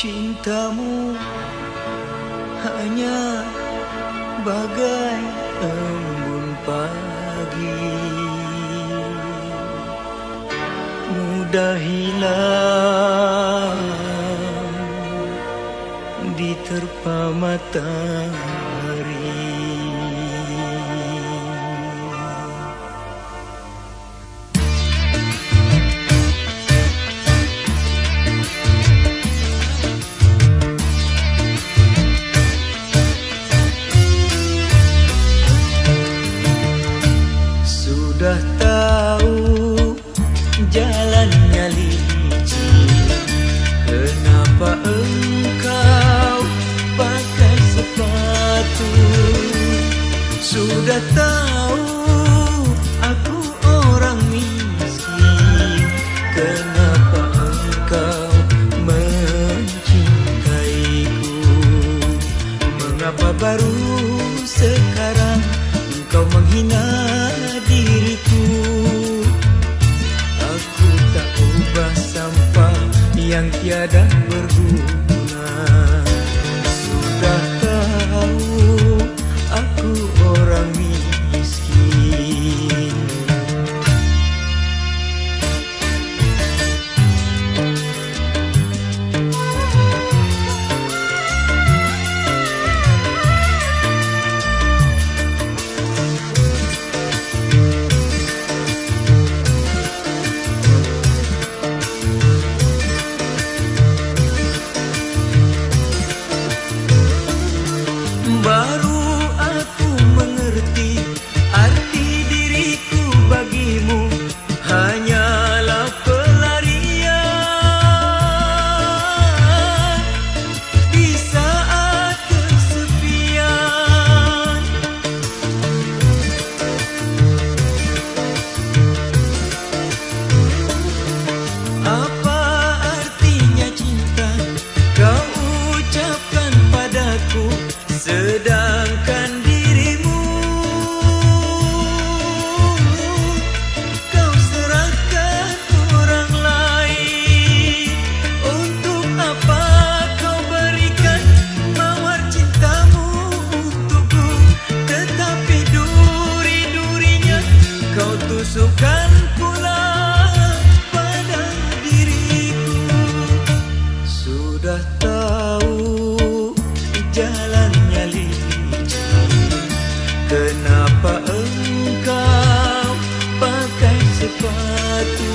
cintamu hanya bagai embun pagi, mudah hilang diterpa matahari. Sudah tahu jalannya licin, kenapa engkau pakai sepatu? Sudah tahu aku orang miskin, kenapa engkau mencintaiku? Mengapa baru sekarang engkau menghina diriku? Aku tak ubah sampah yang tiada berguna. Sudah tahu aku orang miskin. Baru aku mengerti arti diriku bagimu hanyalah pelarian di saat kesepian. Apa artinya cinta kau ucapkan padaku, sedangkan dirimu kau serahkan orang lain? Untuk apa kau berikan mawar cintamu untukku, tetapi duri-durinya kau tusukkan pula pada diriku? Sudah tahu jalannya licin, kenapa engkau pakai sepatu?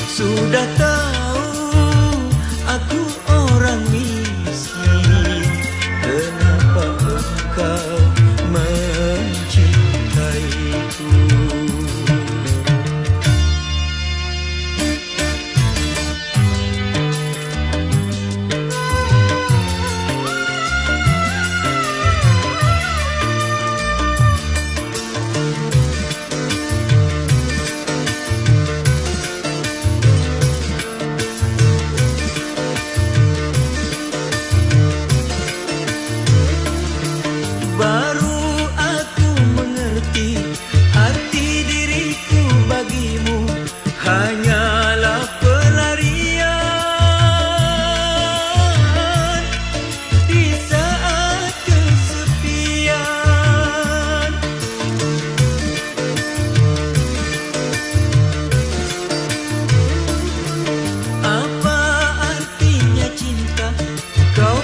Sudah tahu aku orang miskin, kenapa engkau mencintaiku? Baru aku mengerti arti diriku bagimu hanyalah pelarian di saat kesepian. Apa artinya cinta kau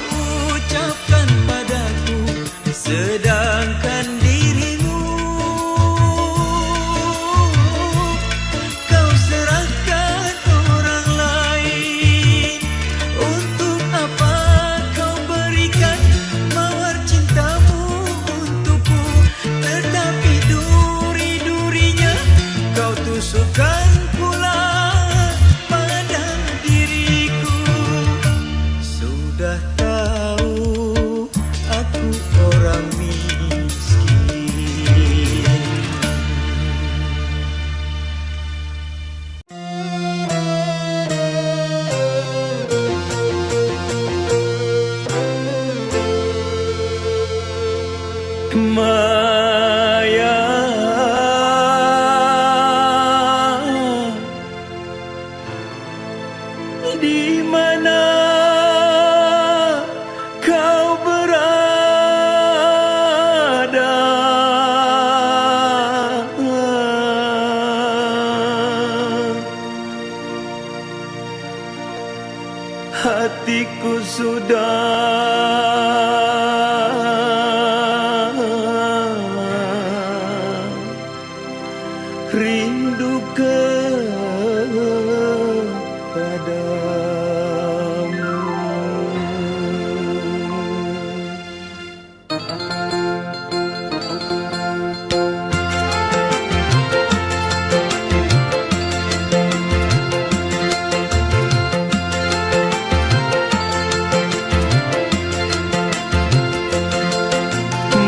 ucapkan padaku, sedangkan dirimu kau serahkan orang lain? Untuk apa kau berikan mawar cintamu untukku, tetapi duri-durinya kau tusukkan pula pada diriku? Sudah tahu aku orang miskin. Maya, di mana hatiku sudah rindu kepadamu.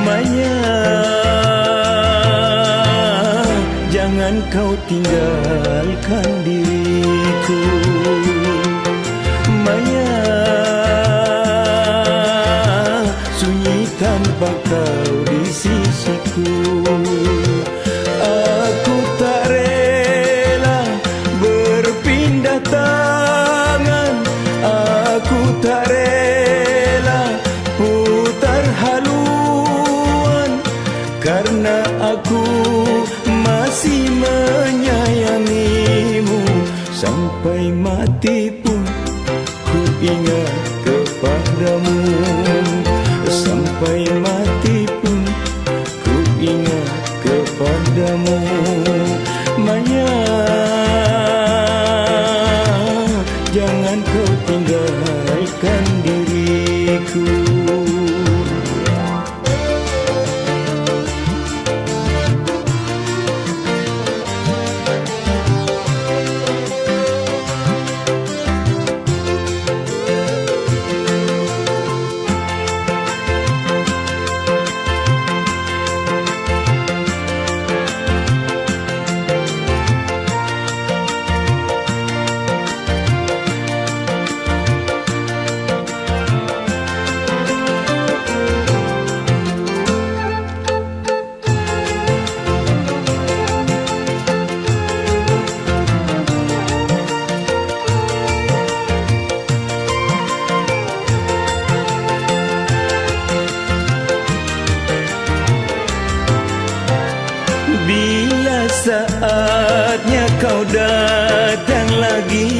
Maya, jangan kau tinggalkan diriku. Maya, sunyi tanpa kau di sisiku. Aku tak rela berpindah tangan. Aku tak rela putar haluan, karena aku masih menyayangimu. Sampai mati pun ku ingat kepadamu. Sampai mati pun ku ingat kepadamu. Maya, jangan kau tinggalkan diriku. Bila saatnya kau datang lagi,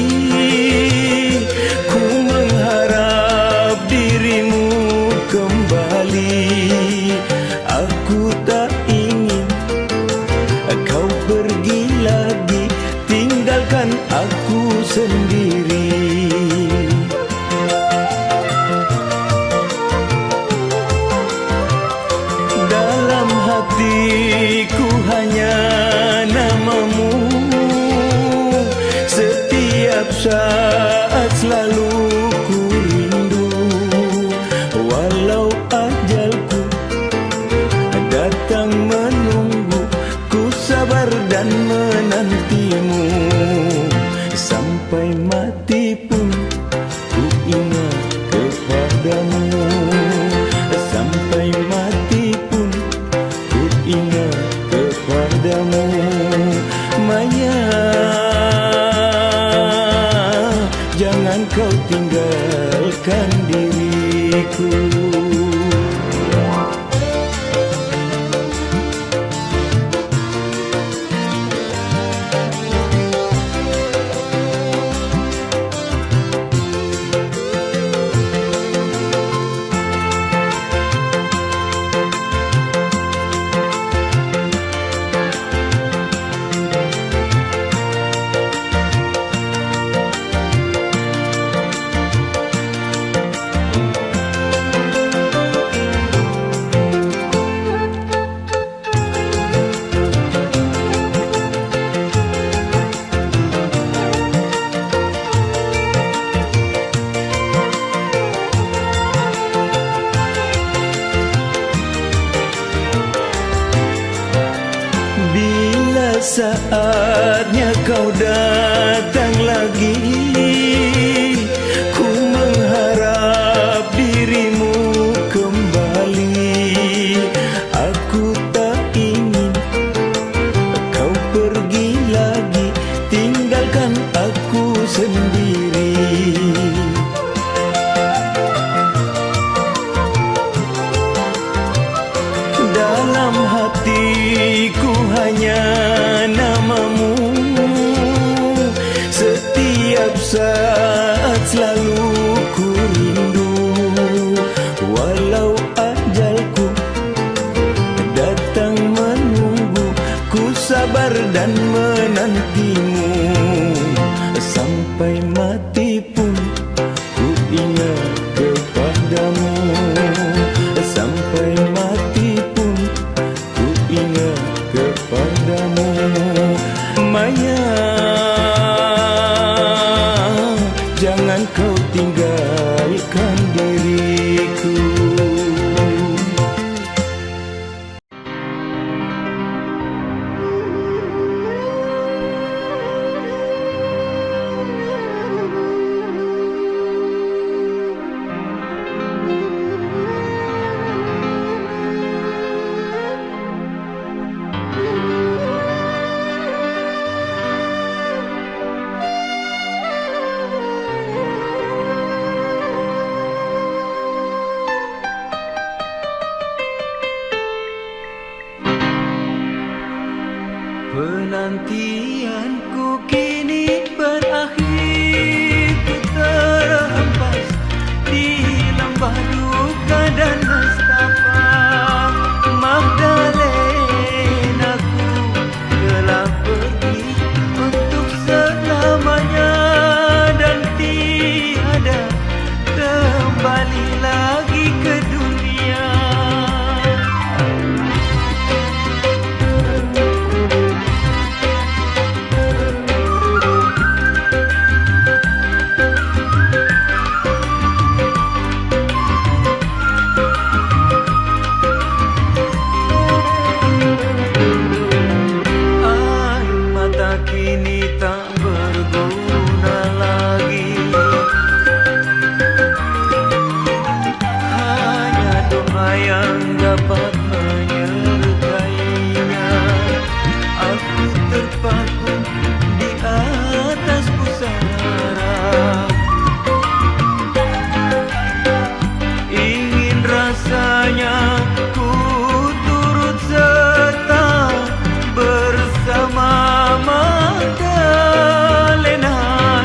ku mengharap dirimu kembali. Aku tak ingin kau pergi lagi, tinggalkan aku sendiri. Dalam hatiku hanya namamu, setiap saat selalu ku rindu. Walau ajalku datang menunggu, ku sabar dan menantimu. Sampai mati pun ku ingat kepadamu. Sampai mati pun ku ingat kepadamu. Maya, jangan kau tinggalkan diriku. Saatnya kau datang lagi, ku mengharap dirimu kembali. Aku tak ingin kau pergi lagi, tinggalkan aku sendiri. Dalam hatiku hanya namamu, setiap saat selalu sampai mati pun ku ingat kepadamu. Sampai mati pun ku ingat kepadamu. Maya, jangan kau tinggalkan diriku. Penantianku kini berakhir, ku terhempas di lembah duka dan nestapa. Magdalena, ku telah pergi untuk selamanya dan tiada kembali lagi ke dunia. Kini tak berguna lagi, hanya doa yang dapat menyertainya. Aku terpaku di atas pusara, ingin rasanya ku turut serta bersama Magdalena,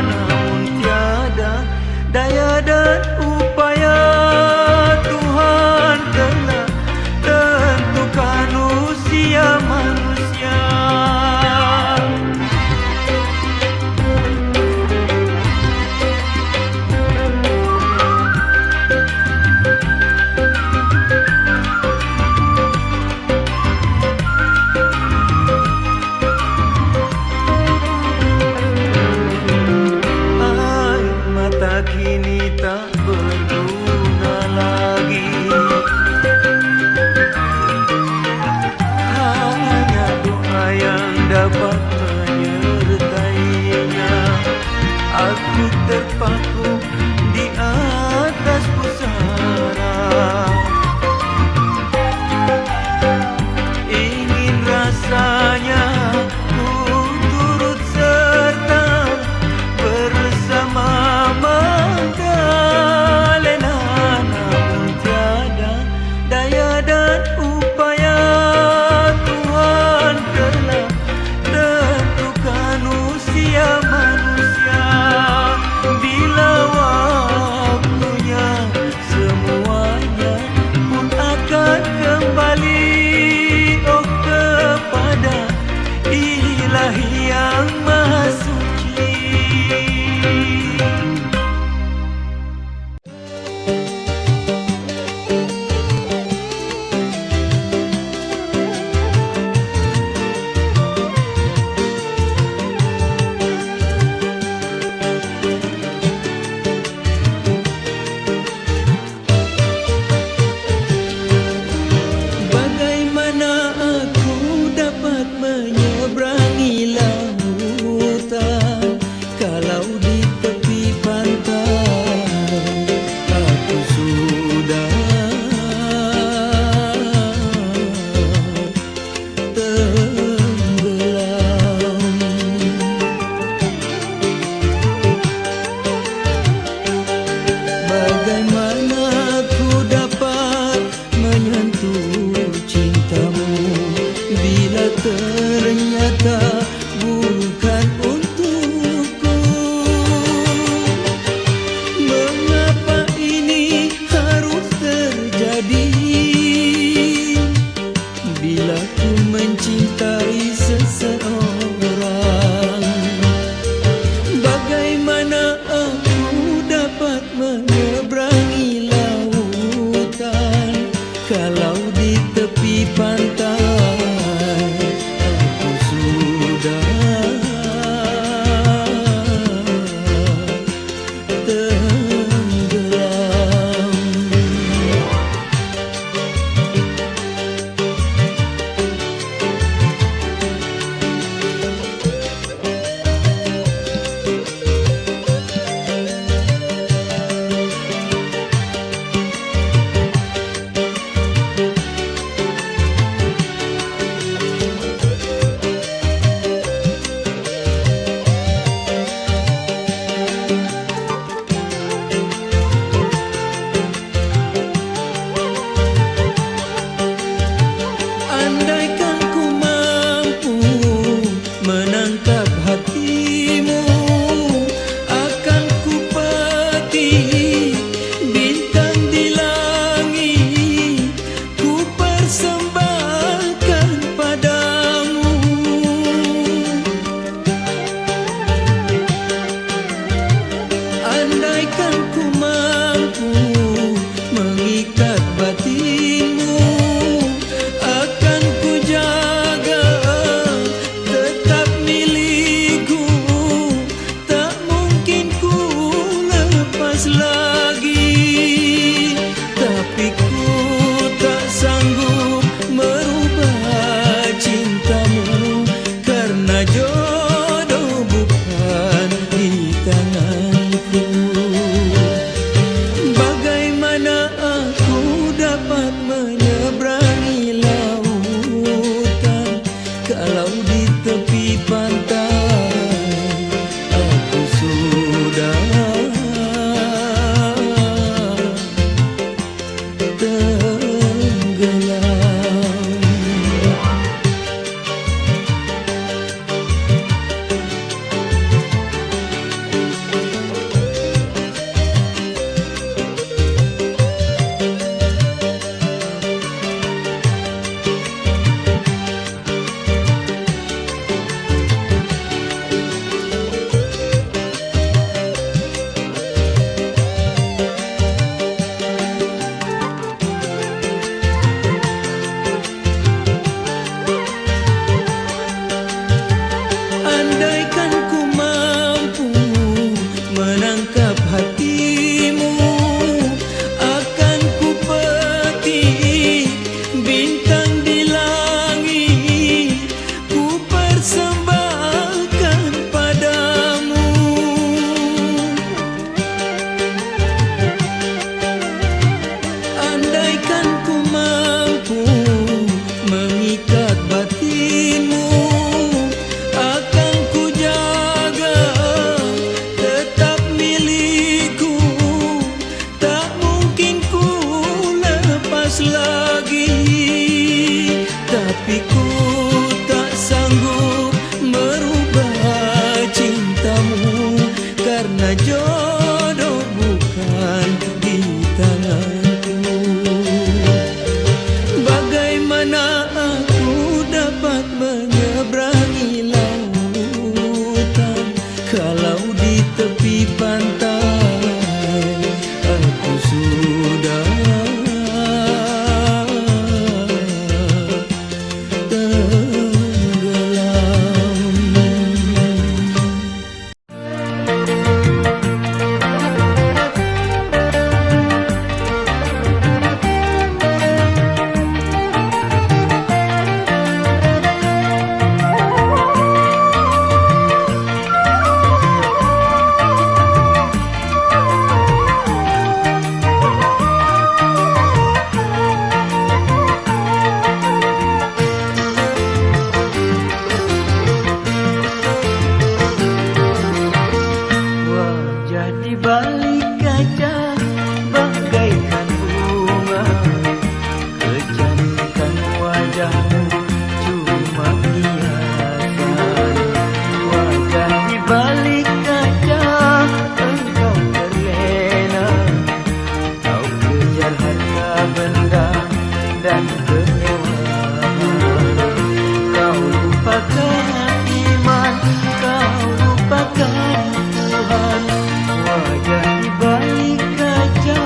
namun tiada daya dan upaya. Tuhan telah tentukan usia manusia. Kini tak berguna lagi, hanya doa yang dapat menyertainya. Aku terpaku di atas pusara, ingin rasanya ku turut serta bersama Magdalena, namun tiada daya dan upaya. Tuhan telah tentukan usia manusia. Bila kau di tepi pantai, aku sudah di balik kaca bagaikan bunga, kecantikan wajahmu cuma hiasan. Wajah di balik kaca engkau terlena, kau kejar harta benda dan kemewahan. Kau lupakan iman, kau lupakan Tuhan. Wajah di balik kaca,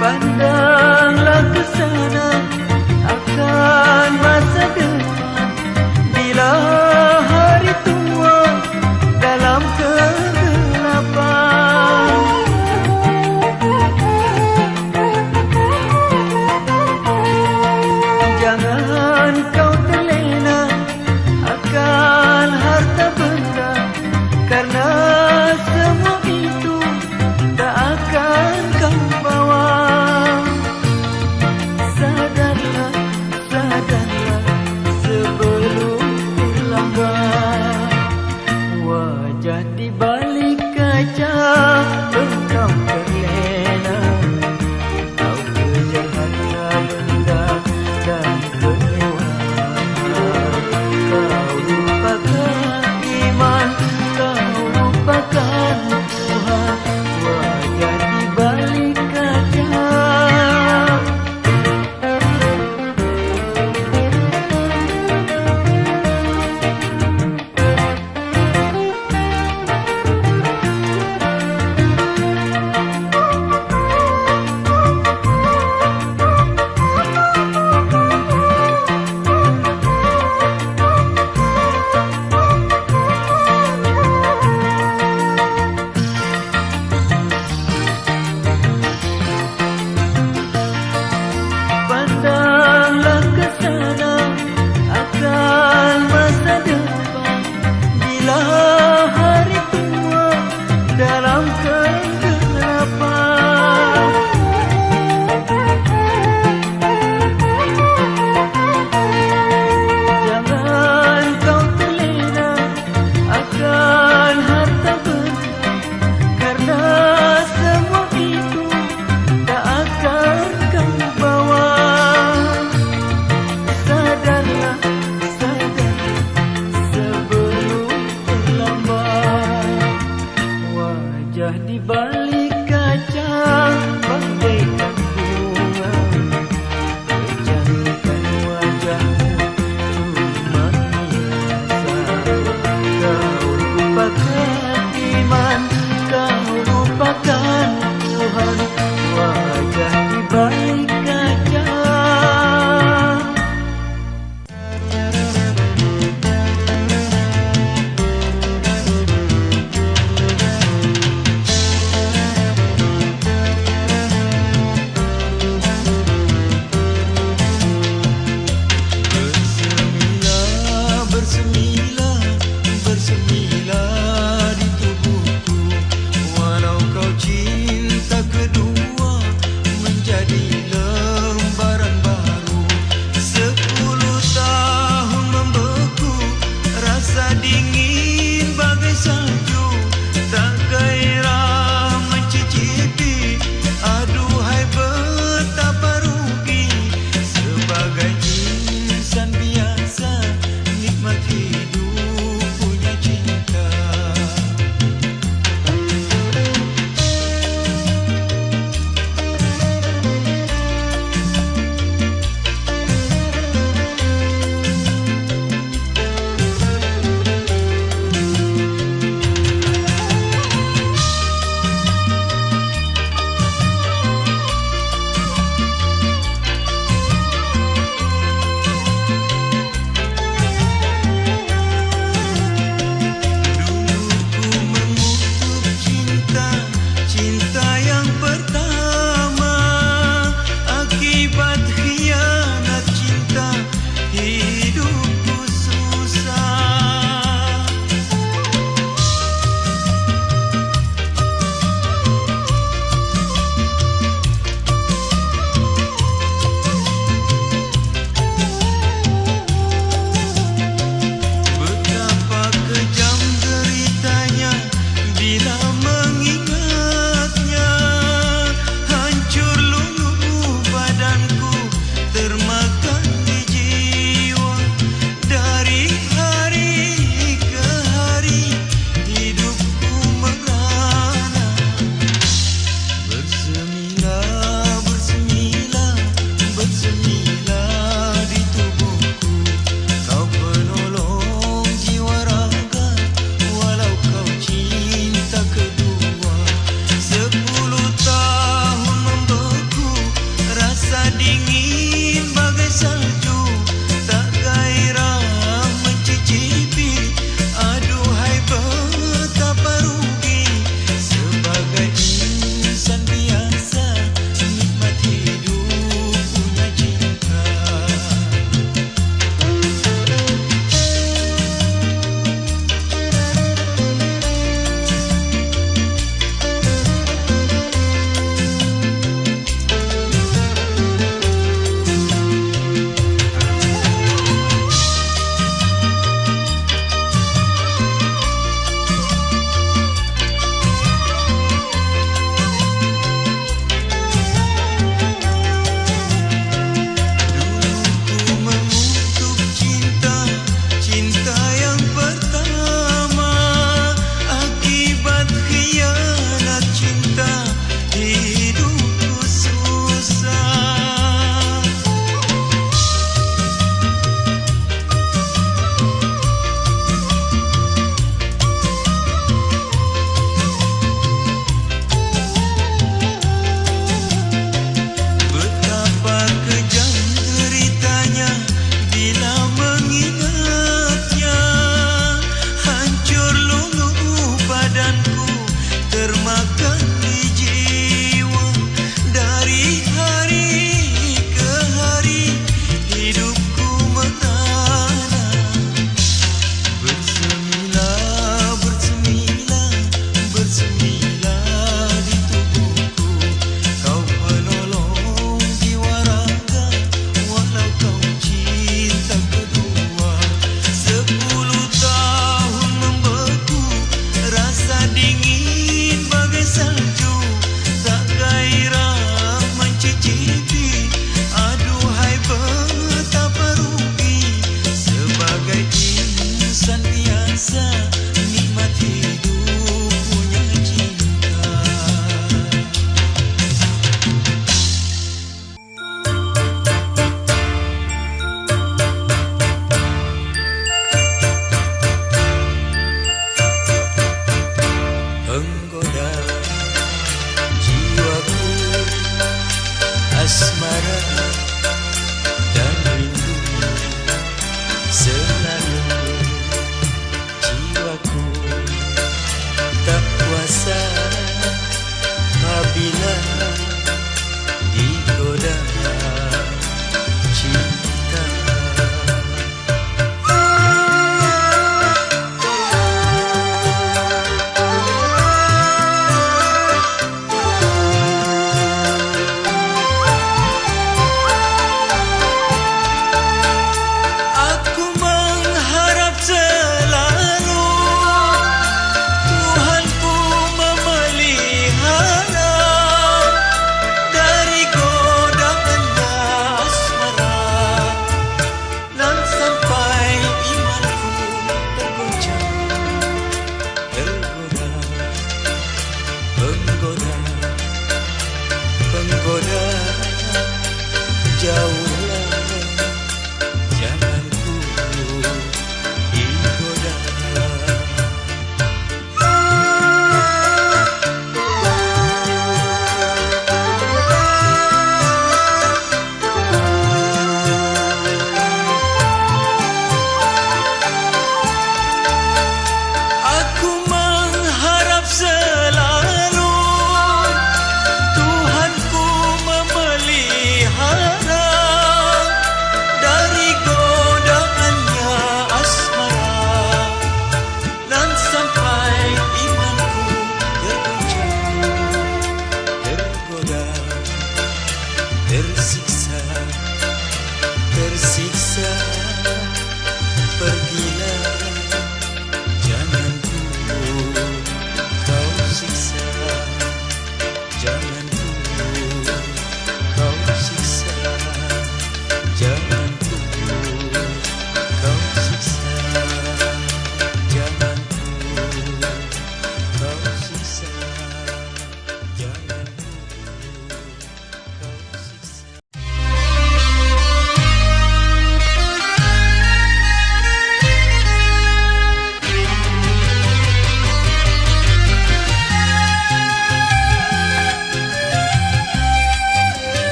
pandanglah ke sana akan masa depan, bila hari tua dalam kegelapan. Jangan kau terlena akan harta benda, karena semua itu tak akan kau bawa. Sadarlah, sadarlah sebelum terlambat. Wajah di balik kaca engkau terlena, kau kejar harta benda dan kemewahan. Kau lupakan iman, kau lupakan Tuhan. Wajah di balik kaca, pandanglah ke sana akan masa depan, bila hari tua dalam kegelapan. Jangan kau terlena akan harta benda, karena semua itu tak akan kau bawa. Sadarlah, sadarlah sebelum terlambat. Wajah di balik kaca bagaikan bunga, kecantikan wajahmu cuma hiasan. Kau lupakan iman, kau lupakan Tuhan. Wajah di balik kaca. Bersemilah, bersemilah, bersemilah di tubuhku.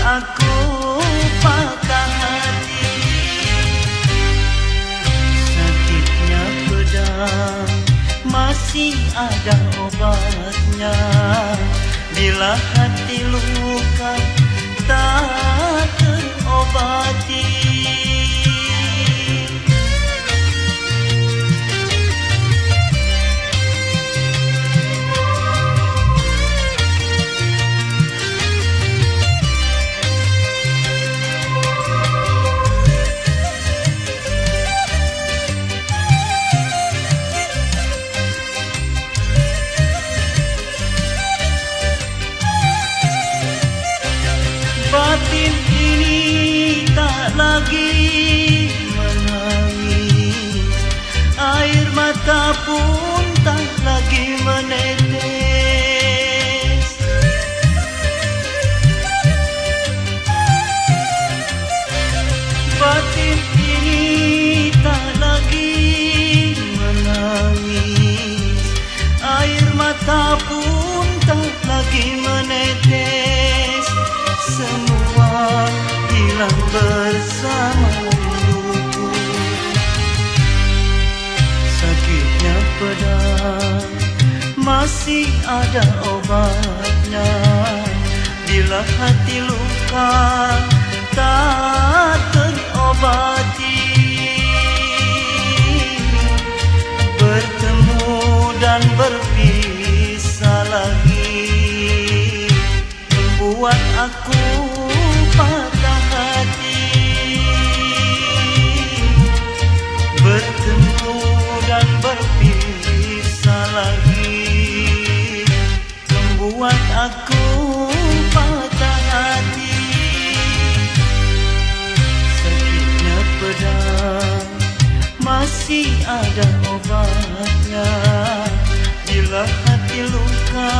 aku patah hati. Sakitnya pedang masih ada obatnya. Bila hati luka tak terobati. Batin ini tak lagi menangis, air mata pun tak lagi menetes. Batin ini tak lagi menangis, air mata pun tak lagi menetes. Semua hilang bersama rinduku. Sakitnya pedang masih ada obatnya. Bila hati luka tak terobati. Bertemu dan berpisah lagi membuat aku patah hati. Bertemu dan berpisah lagi membuat aku patah hati. Sakitnya pedang masih ada obatnya. Bila hati luka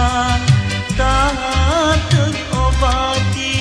tak terobati.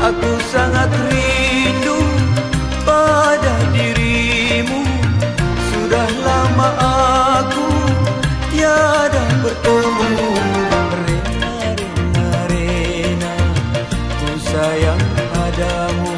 Aku sangat rindu pada dirimu. Sudah lama aku tiada bertemu. Rena, Rena, Rena, ku sayang padamu.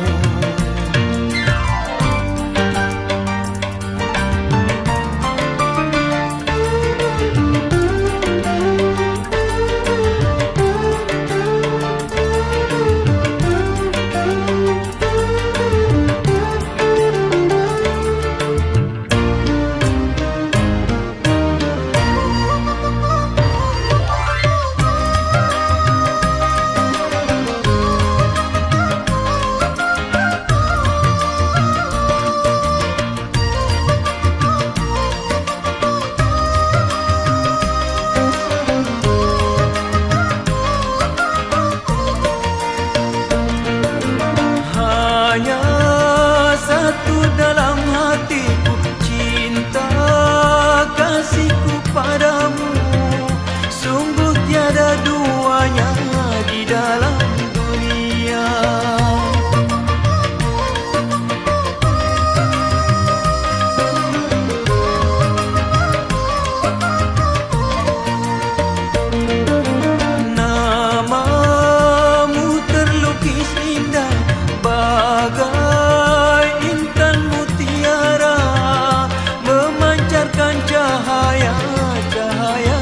Cahaya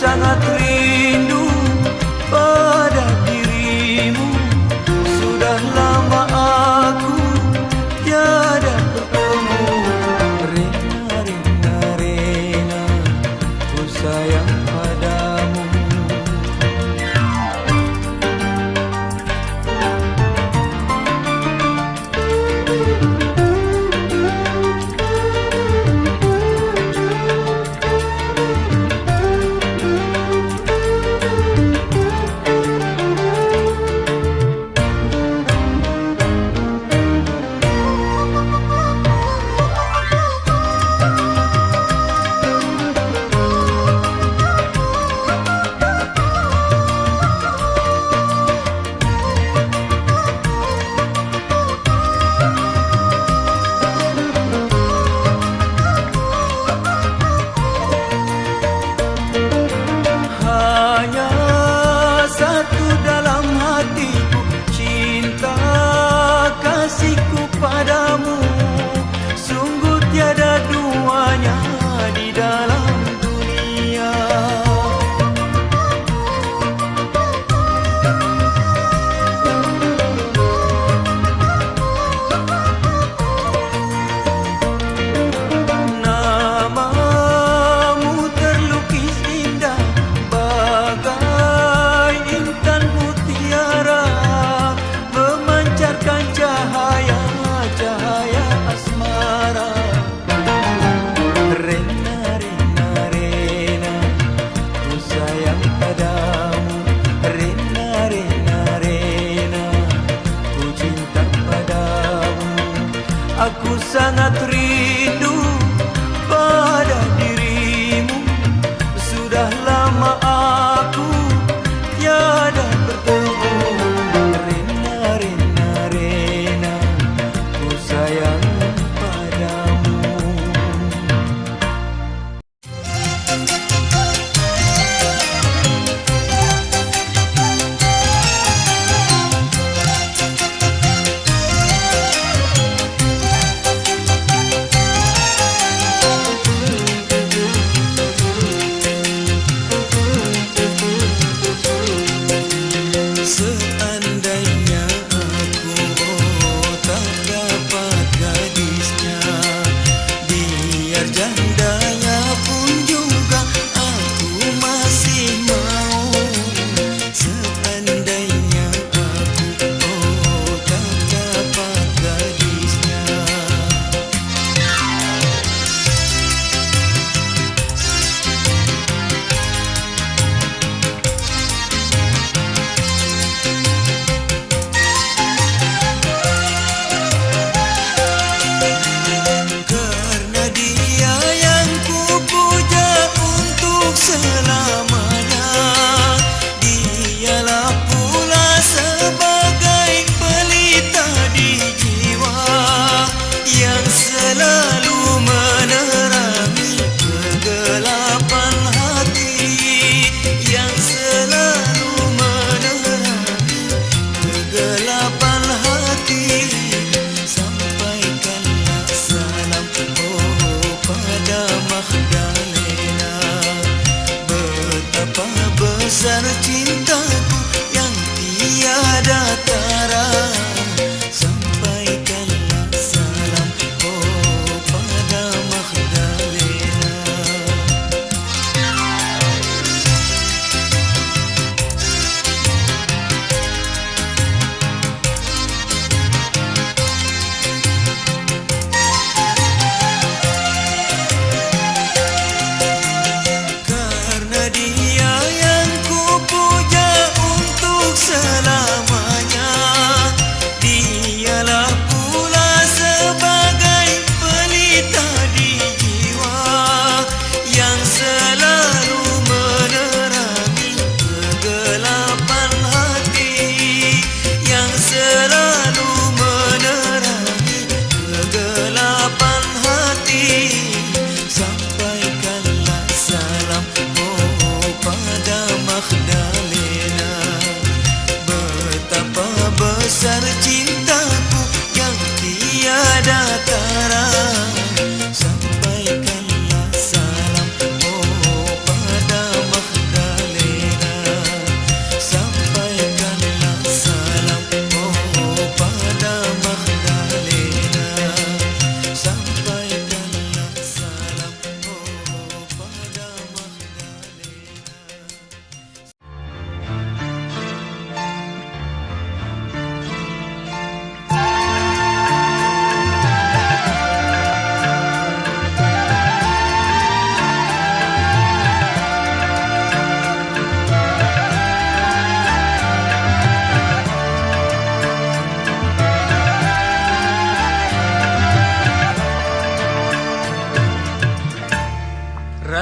sangat rindu pada dirimu. Sudah lama aku tiada bertemu. Rena, Rena, Rena, ku sayang padamu. Padamu sungguh tiada duanya di dalam dunia. Namamu terlukis indah bagai intan mutiara, memancarkan cahaya asmara. Rena, Rena, Rena, ku sayang padamu. Rena, Rena, Rena, ku cinta padamu. Aku sangat rindu pada dirimu. Sudah lama aku tiada bertemu. Rena, Rena, Rena, ku sayang padamu.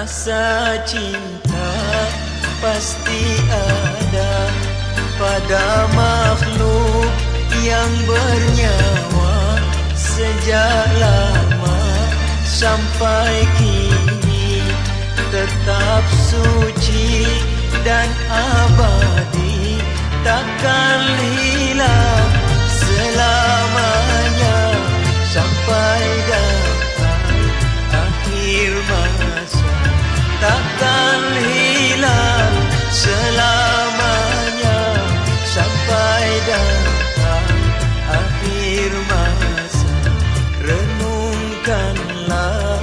Rasa cinta pasti ada pada makhluk yang bernyawa sejak lama sampai kini, tetap suci dan abadi, takkan hilang selamanya sampai datang akhir masa. Takkan hilang selamanya sampai datang akhir masa. Renungkanlah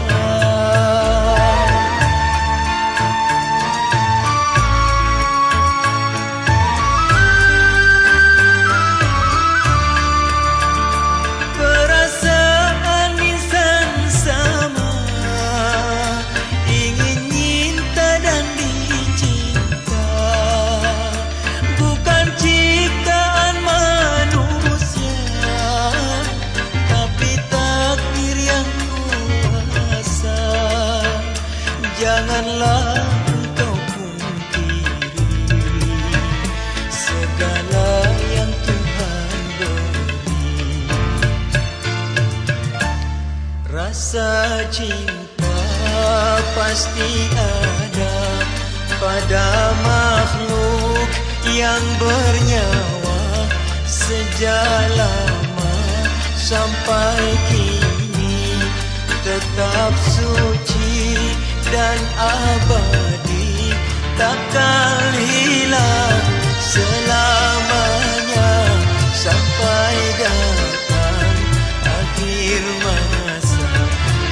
perasaan insan sama, ingin cinta dan dicinta, bukan ciptaan manusia, tapi takdir yang kuasa. Janganlah engkau pungkiri segala yang Tuhan beri. Rasa cinta pasti ada pada makhluk yang bernyawa sejak lama sampai kini, tetap suci dan abadi, takkan hilang selamanya sampai datang akhir masa.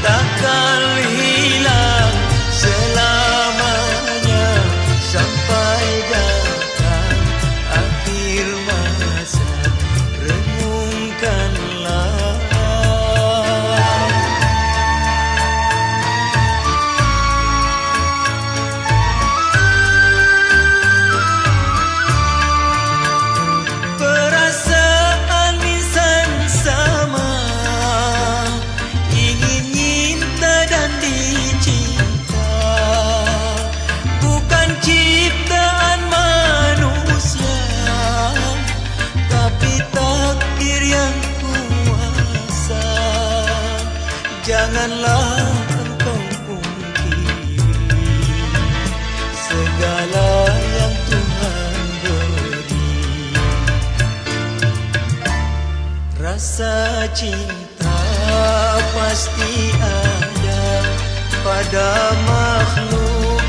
Takkan hilang selamanya sampai datang akhir masa. Renungkanlah perasaan insan sama, ingin cinta dan dicinta, bukan ciptaan manusia, tapi takdir yang kuasa. Janganlah engkau pungkiri segala yang Tuhan beri. Rasa cinta pasti ada pada makhluk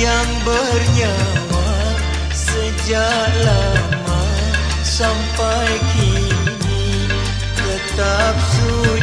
yang bernyawa sejak lama sampai kini, tetap suci